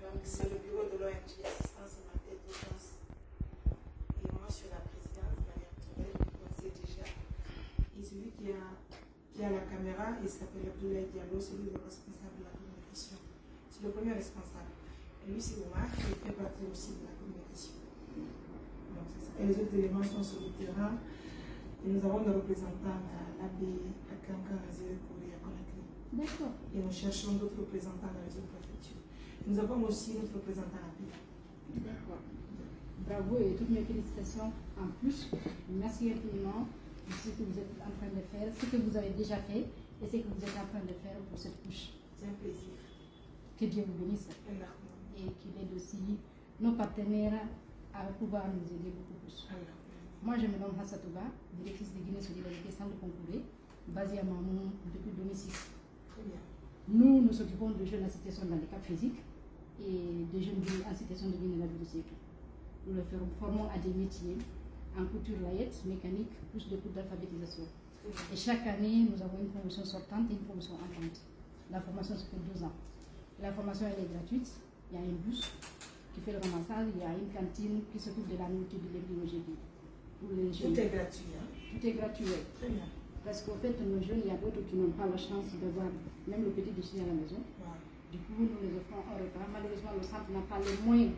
Donc, c'est le bureau de l'ONG Assistance Humanitaire d'Urgence. Et moi, je suis la présidente, Maria Touré, on sait déjà. Et celui qui a la caméra, il s'appelle Abdoulaye Diallo, c'est lui le responsable de la communication. C'est le premier responsable. Et lui, c'est Omar, qui fait partie aussi de la communication. Donc, c'est ça. Et les autres éléments sont sur le terrain. Et nous avons des représentants à l'AB, à Kankan, à Zérekouré, à Conakry. D'accord. Et nous cherchons d'autres représentants dans les autres préfectures. Nous avons aussi notre représentant à Pila. D'accord. Bravo et toutes mes félicitations en plus. Merci infiniment de ce que vous êtes en train de faire, ce que vous avez déjà fait et ce que vous êtes en train de faire pour cette couche. C'est un plaisir. Que Dieu vous bénisse et qu'il aide aussi nos partenaires à pouvoir nous aider beaucoup plus. Moi, je me nomme Hassatouba, directrice de Guinée Solidarité Centre Concouré, basée à Mamou depuis 2006. Très bien. Nous nous occupons de jeunes en situation de handicap physique et de jeunes en situation de vulnérabilité. Nous les formons à des métiers en couture layette, mécanique, plus de cours d'alphabétisation. Et chaque année, nous avons une promotion sortante et une promotion entrante. La formation, c'est pour 2 ans. La formation, elle est gratuite. Il y a un bus qui fait le ramassage, il y a une cantine qui s'occupe de la nourriture du lundi au jeudi. Tout est gratuit. Hein? Tout est gratuit, oui. Très bien. Parce qu'en fait, nos jeunes, il y a d'autres qui n'ont pas la chance d'avoir même le petit déjeuner à la maison. Wow. Du coup, nous les offrons un repas. Malheureusement, le centre n'a pas les moyens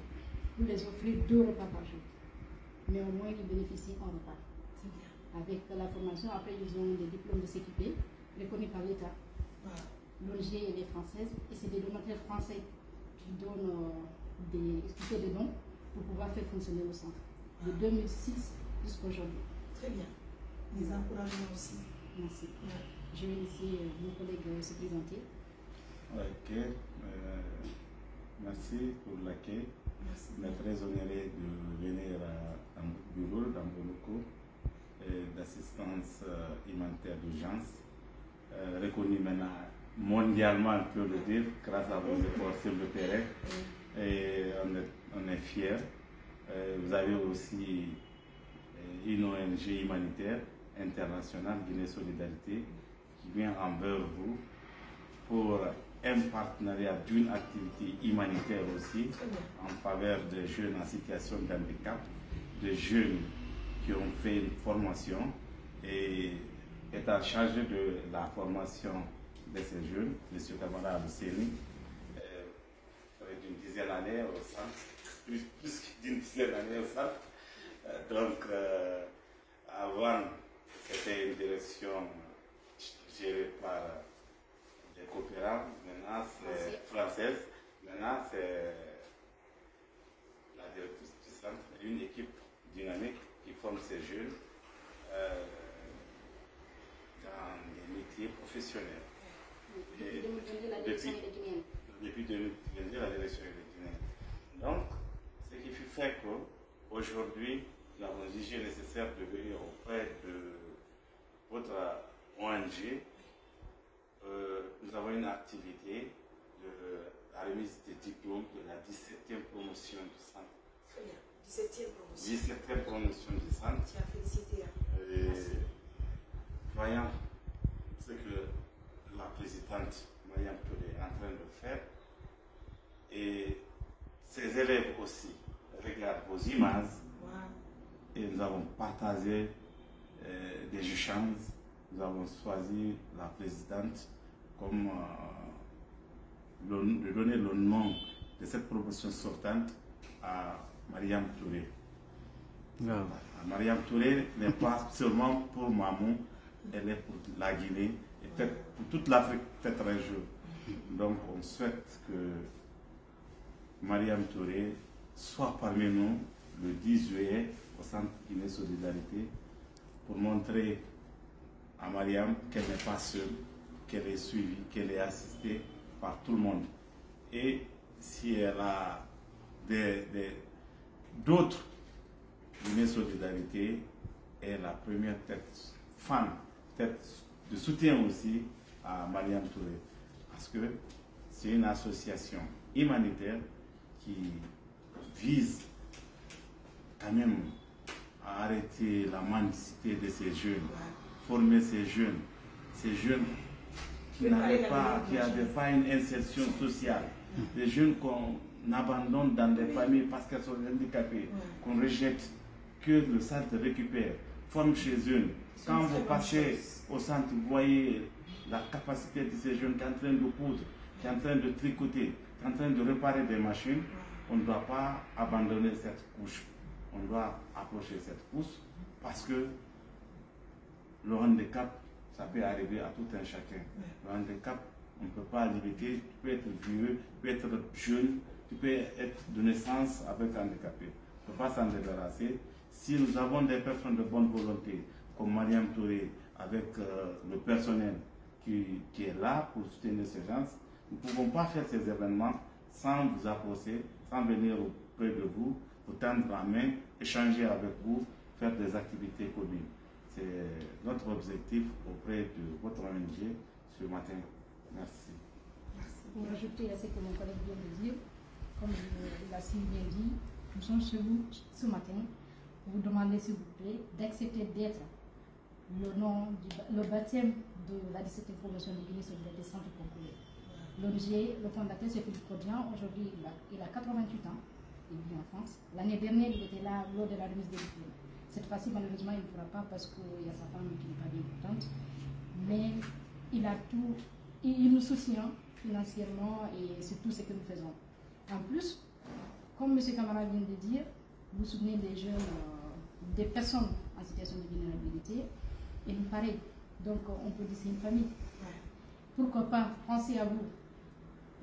pour les offrir 2 repas par jour. Mais au moins, ils bénéficient d'un repas. C'est bien. Avec la formation, après, ils ont des diplômes de CQP reconnus par l'État. Wow. L'ONG, elle est française et c'est des donateurs français qui donnent qui font des dons pour pouvoir faire fonctionner le centre. De 2006 jusqu'à aujourd'hui. Très bien. Les encouragements aussi. Merci. Je vais laisser mon collègue se présenter. Ok. Merci pour l'accueil. On est très honoré de venir dans votre bureau, dans vos locaux d'assistance humanitaire d'urgence, reconnu maintenant mondialement, on peut le dire, grâce à vos efforts sur le terrain. Et on est fiers. Vous avez aussi une ONG humanitaire internationale, Guinée Solidarité, qui vient envers vous pour un partenariat d'une activité humanitaire aussi en faveur des jeunes en situation de handicap, des jeunes qui ont fait une formation et étant chargé de la formation de ces jeunes, M. Kamara Abousseni, d'une dizaine d'années au centre, plus d'une dizaine d'années au centre. Donc, avant, c'était une direction gérée par des coopérants, maintenant c'est française, maintenant c'est la directrice du centre, une équipe dynamique qui forme ces jeunes dans des métiers professionnels. Depuis 2022, la direction est guinéenne. Donc, ce qui fait qu'aujourd'hui, nous avons jugé nécessaire de venir auprès de votre ONG. Nous avons une activité de la remise des diplômes de la 17e promotion du centre. Très bien. 17e promotion. 17e promotion du centre. Tu as félicité. Voyant ce que la présidente Mariam Touré est en train de faire, et ses élèves aussi regardent vos images. Wow. Et nous avons partagé des échanges. Nous avons choisi la présidente comme de donner le nom de cette promotion sortante à Mariam Touré. Mariam Touré n'est pas seulement pour Mamou, elle est pour la Guinée et peut-être pour toute l'Afrique, peut-être un jour. Donc on souhaite que Mariam Touré soit parmi nous le 10 juillet au Centre Guinée Solidarité pour montrer à Mariam qu'elle n'est pas seule, qu'elle est suivie, qu'elle est assistée par tout le monde. Et si elle a d'autres Guinée Solidarité, elle est la première tête femme, tête de soutien aussi à Mariam Touré. Parce que c'est une association humanitaire qui vise quand même à arrêter la mendicité de ces jeunes, former ces jeunes qui n'avaient pas une insertion sociale, des jeunes abandonne dans des familles parce qu'elles sont handicapées, qu'on rejette, que le centre récupère, forme chez eux. Quand vous passez au centre, vous voyez la capacité de ces jeunes qui sont en train de coudre, qui sont en train de tricoter, qui sont en train de réparer des machines. On ne doit pas abandonner cette couche. On doit approcher cette couche parce que le handicap, ça peut arriver à tout un chacun. Le handicap, on ne peut pas limiter. Tu peux être vieux, tu peux être jeune, tu peux être de naissance avec handicapé. On ne peut pas s'en débarrasser. Si nous avons des personnes de bonne volonté, comme Mariam Touré, avec le personnel qui est là pour soutenir ces gens, nous ne pouvons pas faire ces événements sans vous approcher, sans venir auprès de vous, vous tendre la main, échanger avec vous, faire des activités communes. C'est notre objectif auprès de votre ONG ce matin. Merci. Pour ajouter à ce que mon collègue vient de dire, comme il a si bien dit, nous sommes chez vous ce matin pour vous demander s'il vous plaît d'accepter d'être le baptême de la 17e promotion de Guinée Solidarité Centre Congolais. L'ONG, le fondateur, c'est Philippe Codian. Aujourd'hui, il a 88 ans. Il vit en France. L'année dernière, il était là lors de la remise des diplômes. Cette fois-ci, malheureusement, il ne pourra pas parce qu'il y a sa femme qui n'est pas bien contente. Mais il a tout. Il nous soutient financièrement et c'est tout ce que nous faisons. En plus, comme M. Camara vient de dire, vous soutenez des jeunes, des personnes en situation de vulnérabilité. Et nous, pareil. Donc, on peut dire c'est une famille. Pourquoi pas, pensez à vous.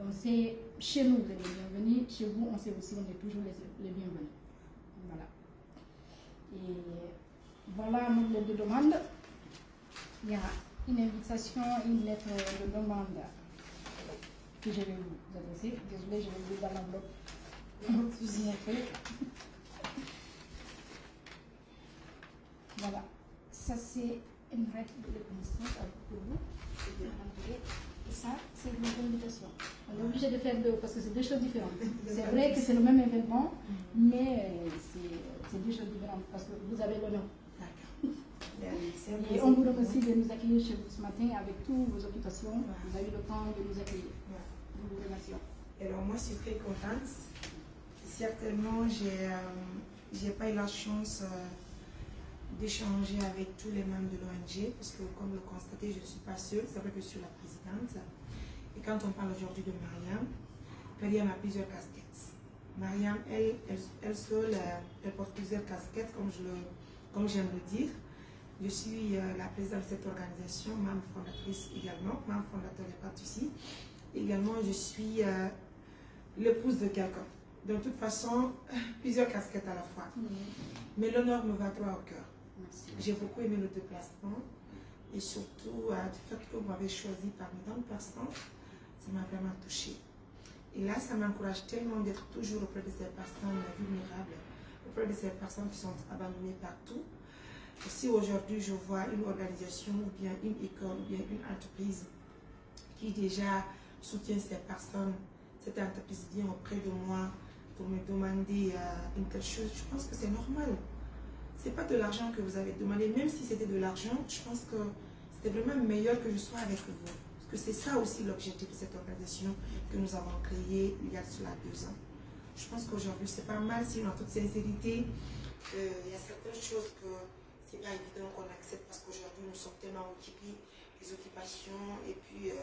On sait, chez nous, vous êtes les bienvenus. Chez vous, on sait aussi, on est toujours les bienvenus. Voilà. Et voilà mon lettre de demande. Il y a une invitation, une lettre de demande que je vais vous adresser. Désolée, je vais vous dans l'enveloppe. Voilà. Ça, c'est une lettre de reconnaissance pour vous. Et ça, c'est une invitation. On est obligé de faire deux parce que c'est deux choses différentes. C'est vrai que c'est le même événement, mais c'est deux choses différentes parce que vous avez l'honneur. Et on vous remercie de nous accueillir chez vous ce matin avec toutes vos occupations. Vous avez eu le temps de nous accueillir. Nous vous remercions. Alors moi, je suis très contente. Certainement, je n'ai pas eu la chance d'échanger avec tous les membres de l'ONG, parce que comme le constatez, je ne suis pas seule, c'est vrai que je suis la présidente. Et quand on parle aujourd'hui de Mariam a plusieurs casquettes. Mariam, elle seule, elle porte plusieurs casquettes, comme j'aime le dire. Je suis la présidente de cette organisation, membre fondatrice également, membre fondateur des Pas de Soucis. Également, je suis l'épouse de quelqu'un. De toute façon, plusieurs casquettes à la fois. Mais l'honneur me va droit au cœur. J'ai beaucoup aimé le déplacement et surtout du fait que vous m'avez choisi parmi tant de personnes, ça m'a vraiment touchée. Et là, ça m'encourage tellement d'être toujours auprès de ces personnes vulnérables, auprès de ces personnes qui sont abandonnées partout. Et si aujourd'hui je vois une organisation ou bien une école ou bien une entreprise qui déjà soutient ces personnes, cette entreprise vient auprès de moi pour me demander une telle chose, je pense que c'est normal. Ce n'est pas de l'argent que vous avez demandé, même si c'était de l'argent, je pense que c'était vraiment meilleur que je sois avec vous. Parce que c'est ça aussi l'objectif de cette organisation que nous avons créée il y a cela 2 ans. Je pense qu'aujourd'hui c'est pas mal, si en toute sincérité, il y a certaines choses que c'est pas évident qu'on accepte parce qu'aujourd'hui nous sommes tellement occupés, les occupations, et puis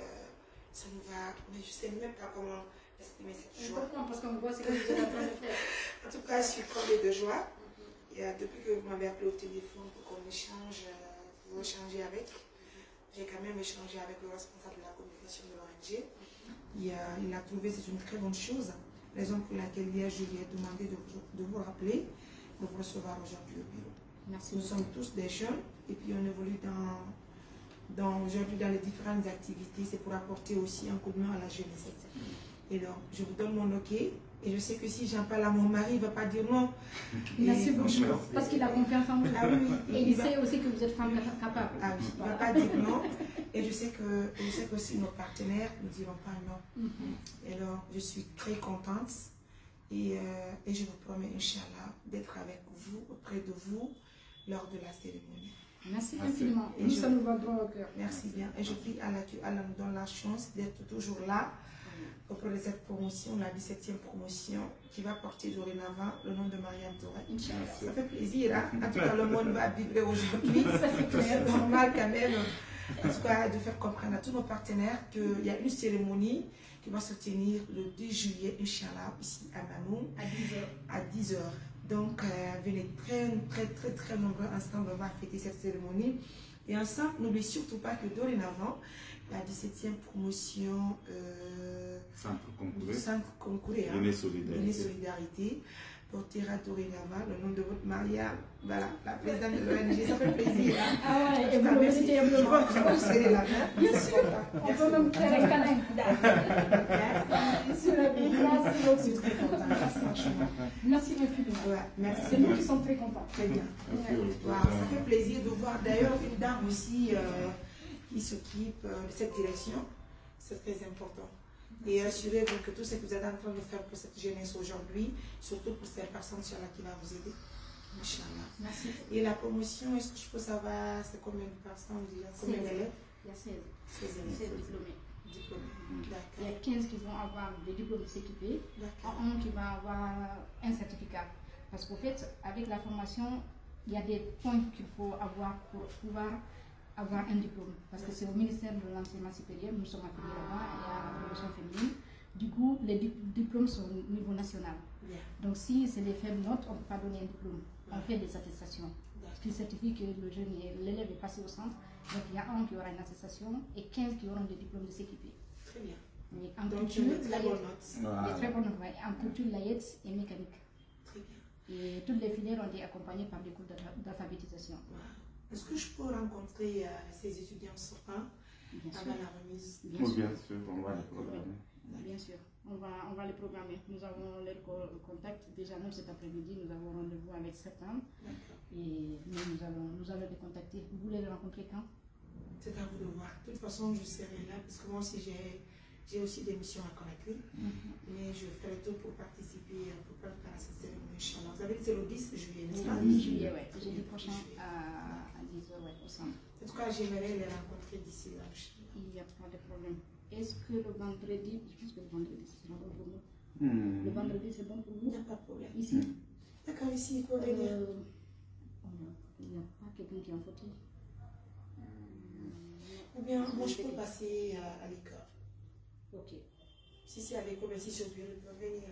ça nous va, mais je ne sais même pas comment exprimer cette joie. Parce qu'on voit ce que vous êtes en train de faire. En tout cas, je suis comblée de joie. Et depuis que vous m'avez appelé au téléphone pour qu'on échange, pour échanger avec, j'ai quand même échangé avec le responsable de la communication de l'ONG. Il a trouvé que c'est une très bonne chose, raison pour laquelle hier je lui ai demandé de vous rappeler, de vous recevoir aujourd'hui au bureau. Merci. Nous sommes tous des jeunes et puis on évolue aujourd'hui dans les différentes activités. C'est pour apporter aussi un coup de main à la jeunesse. Et donc, je vous donne mon OK. Et je sais que si j'en parle à mon mari, il ne va pas dire non. Merci beaucoup. Parce qu'il a confiance en vous. Ah oui, et il sait aussi que vous êtes femme capable. Ah oui, il ne va pas dire non. Et je sais que aussi nos partenaires ne diront pas non. Et alors, je suis très contente. Et je vous promets, Inch'Allah, d'être avec vous, auprès de vous, lors de la cérémonie. Merci infiniment. Et ça nous va droit au cœur. Merci bien. Et je prie à Allah nous donne la chance d'être toujours là auprès de cette promotion, la 17e promotion, qui va porter dorénavant le nom de Mariam Touré. Ça fait plaisir, hein? En tout cas, le monde va vibrer aujourd'hui. C'est normal quand même, en tout cas, de faire comprendre à tous nos partenaires qu'il y a une cérémonie qui va se tenir le 10 juillet, Inch'Allah, ici à Manou, à 10h. Donc, venez très nombreux ensemble, on va fêter cette cérémonie. Et ensemble, n'oubliez surtout pas que dorénavant, la 17e promotion Centre Concouré, Venez Solidarité, portera dorénavant le nom de votre Mariam. Voilà, la présidente de l'ONG, ça fait plaisir. Hein? Ah ouais, et vous merci. Je vais vous serrer la main. Bien sûr. On peut même faire un câlin. Merci beaucoup. Je suis très contente, franchement. Merci beaucoup. Ouais, merci. C'est nous qui sommes très contents. Très bien. Ça fait plaisir de voir d'ailleurs une dame aussi qui s'occupe de cette direction. C'est très important. Et assurez-vous que tout ce que vous êtes en train de faire pour cette jeunesse aujourd'hui, surtout pour ces personnes sur qui va vous aider. Inch'Allah. Merci. Et la promotion, est-ce que je peux savoir c'est combien de personnes, combien d'élèves? Il y a 16. 16 élèves. 16 diplômés. D'accord. Il y a 15 qui vont avoir des diplômes de CQP, un qui va avoir un certificat. Parce qu'au fait, avec la formation, il y a des points qu'il faut avoir pour pouvoir avoir un diplôme. Parce que c'est au ministère de l'enseignement supérieur, nous sommes affiliés là-bas, il y a la promotion féminine. Du coup, les diplômes sont au niveau national. Donc si c'est les faibles notes, on ne peut pas donner un diplôme. On fait des attestations. Ce qui certifie que l'élève est passé au centre. Donc il y a un qui aura une attestation et 15 qui auront des diplômes de CQP. Très bien. Et en donc couture, des très bonnes notes. Des très bonnes notes, ouais. En couture, l'AIETS et mécanique. Très bien. Et toutes les filières ont été accompagnées par des cours d'alphabétisation. Est-ce que je peux rencontrer ces étudiants sortants avant la remise? Bien sûr, on va les programmer. Bien sûr, on va les programmer. Nous avons leur contact. Déjà, nous, cet après-midi, nous avons rendez-vous avec certains. Et nous allons les contacter. Vous voulez les rencontrer quand? C'est à vous de voir. De toute façon, je serai là parce que moi aussi, j'ai aussi des missions à Conakry. Mais je ferai tout pour participer, pour préparer cette cérémonie. Inch'Allah. Vous avez dit c'est le 10 juillet, n'est-ce pas? Le 10 juillet, oui. Jeudi prochain à 10h, ouais, au centre. En tout cas, j'aimerais les rencontrer d'ici là. Il n'y a pas de problème. Est-ce que le vendredi, je pense que le vendredi, c'est bon pour nous. Le vendredi, c'est bon pour vous? Il n'y a pas de problème. Ici? D'accord, ici, il faut venir. Il n'y a pas quelqu'un qui est en fauteuil. Ou bien, moi, je peux passer à l'école. Ok. Si c'est avec eux, si sur le bureau, ils peuvent venir.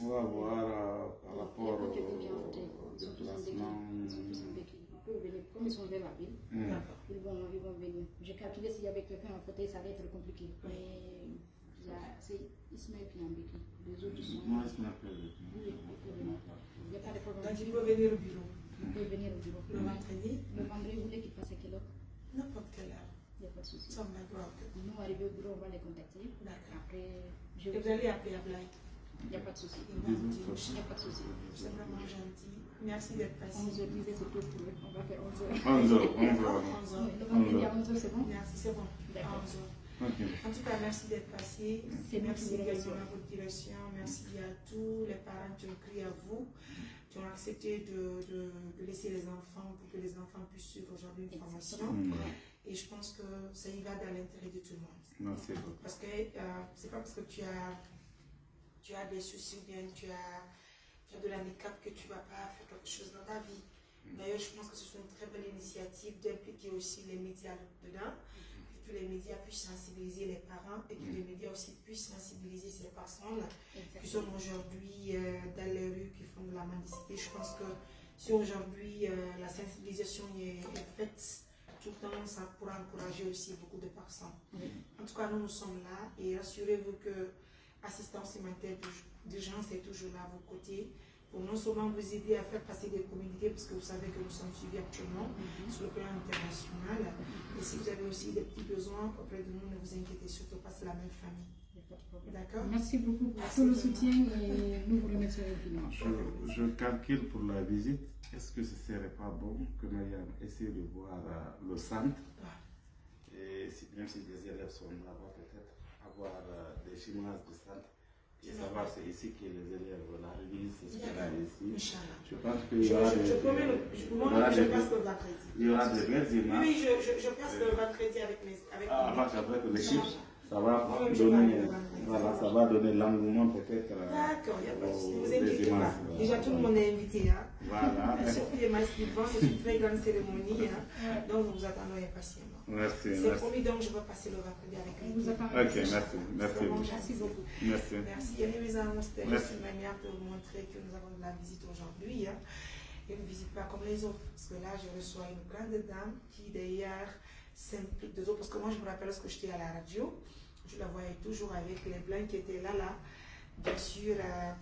On va voir par rapport au déplacement. Ils peuvent venir. Comme ils sont vers la ville, ils vont venir. J'ai calculé s'il y avait quelqu'un en fauteuil, ça allait être compliqué. Mais c'est Ismaël qui est en béquille. Les autres sont. Moi, Ismaël qui est en béquille. Oui, il n'y a pas de problème. Donc, ils peuvent venir au bureau. Ils peuvent venir au bureau. Le vendredi? Le vendredi, vous voulez qu'ils passent à quelle heure? N'importe quelle heure. Il n'y a pas de souci. Ça m'agrade. Nous, arrivés au bureau, on va les contacter. D'accord. Après, et vous allez appeler à Black. Il n'y a pas de souci. Il n'y a pas de souci. C'est vraiment gentil. Merci d'être passé. 11h, c'est tout pour eux. On va faire 11h. 11h. Le vendredi à 11h, c'est bon? Merci, c'est bon. D'accord. 11h. Okay. En tout cas, merci d'être passé. Merci également à votre direction. Merci à tous les parents qui ont crié à vous, qui ont accepté de laisser les enfants pour que les enfants puissent suivre aujourd'hui une formation. Et je pense que ça y va dans l'intérêt de tout le monde. Merci beaucoup. Parce que c'est pas parce que tu as des soucis ou bien tu as de l'handicap que tu ne vas pas faire quelque chose dans ta vie. D'ailleurs, je pense que c'est une très belle initiative d'impliquer aussi les médias dedans, que les médias puissent sensibiliser les parents et que les médias aussi puissent sensibiliser ces personnes qui sont aujourd'hui dans les rues, qui font de la mendicité. Je pense que si aujourd'hui la sensibilisation est faite tout le temps, ça pourra encourager aussi beaucoup de personnes. En tout cas, nous sommes là et assurez-vous que l'assistance humanitaire d'urgence est toujours là à vos côtés pour non seulement vous aider à faire passer des communiqués, parce que vous savez que nous sommes suivis actuellement sur le plan international. Et si vous avez aussi des petits besoins auprès de nous, ne vous inquiétez surtout pas, c'est la même famille. D'accord? Merci beaucoup pour tout le soutien et nous vous remercions infiniment. Je calcule pour la visite. Est-ce que ce ne serait pas bon que Mariam essaie de voir le centre et même si les élèves sont là-bas, peut-être avoir des schémas du centre et savoir c'est ici que les élèves la remise, c'est ce qu'il y a ici. Je pense qu'il y aura des belles images. Oui, je passe le vendredi avec avec les chiffres, ça va donner Voilà, ça va donner l'engouement peut-être. D'accord, il n'y a pas de souci, ne vous inquiétez pas. Déjà, tout le monde est invité. Hein. Voilà. Surtout les masculins, c'est une très grande cérémonie. Hein. Donc, nous vous attendons impatiemment. Merci. C'est promis, donc je vais passer le rappel avec vous. Ok, merci. Merci beaucoup. Merci. Merci. Mes amis, c'était une manière de vous montrer que nous avons de la visite aujourd'hui. Hein. Et une visite pas comme les autres. Parce que là, je reçois une grande dame qui, d'ailleurs, s'implique de autres. Parce que moi, je me rappelle lorsque j'étais à la radio, je la voyais toujours avec les blancs qui étaient là, bien sûr,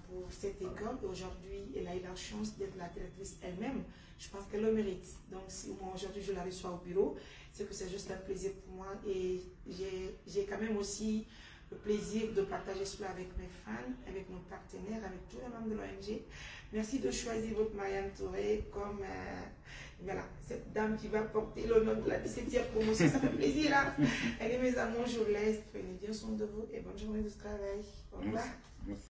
pour cette école. Aujourd'hui, elle a eu la chance d'être la directrice elle-même. Je pense qu'elle le mérite. Donc, si moi, aujourd'hui, je la reçois au bureau, c'est que c'est juste un plaisir pour moi. Et j'ai quand même aussi le plaisir de partager cela avec mes fans, avec nos partenaires, avec tous les membres de l'ONG. Merci de choisir votre Marianne Touré comme voilà, cette dame qui va porter le nom de la 17e promotion. Ça fait plaisir. Hein? Allez, mes amours, je vous laisse. Prenez bien soin de vous et bonne journée de travail. Au revoir.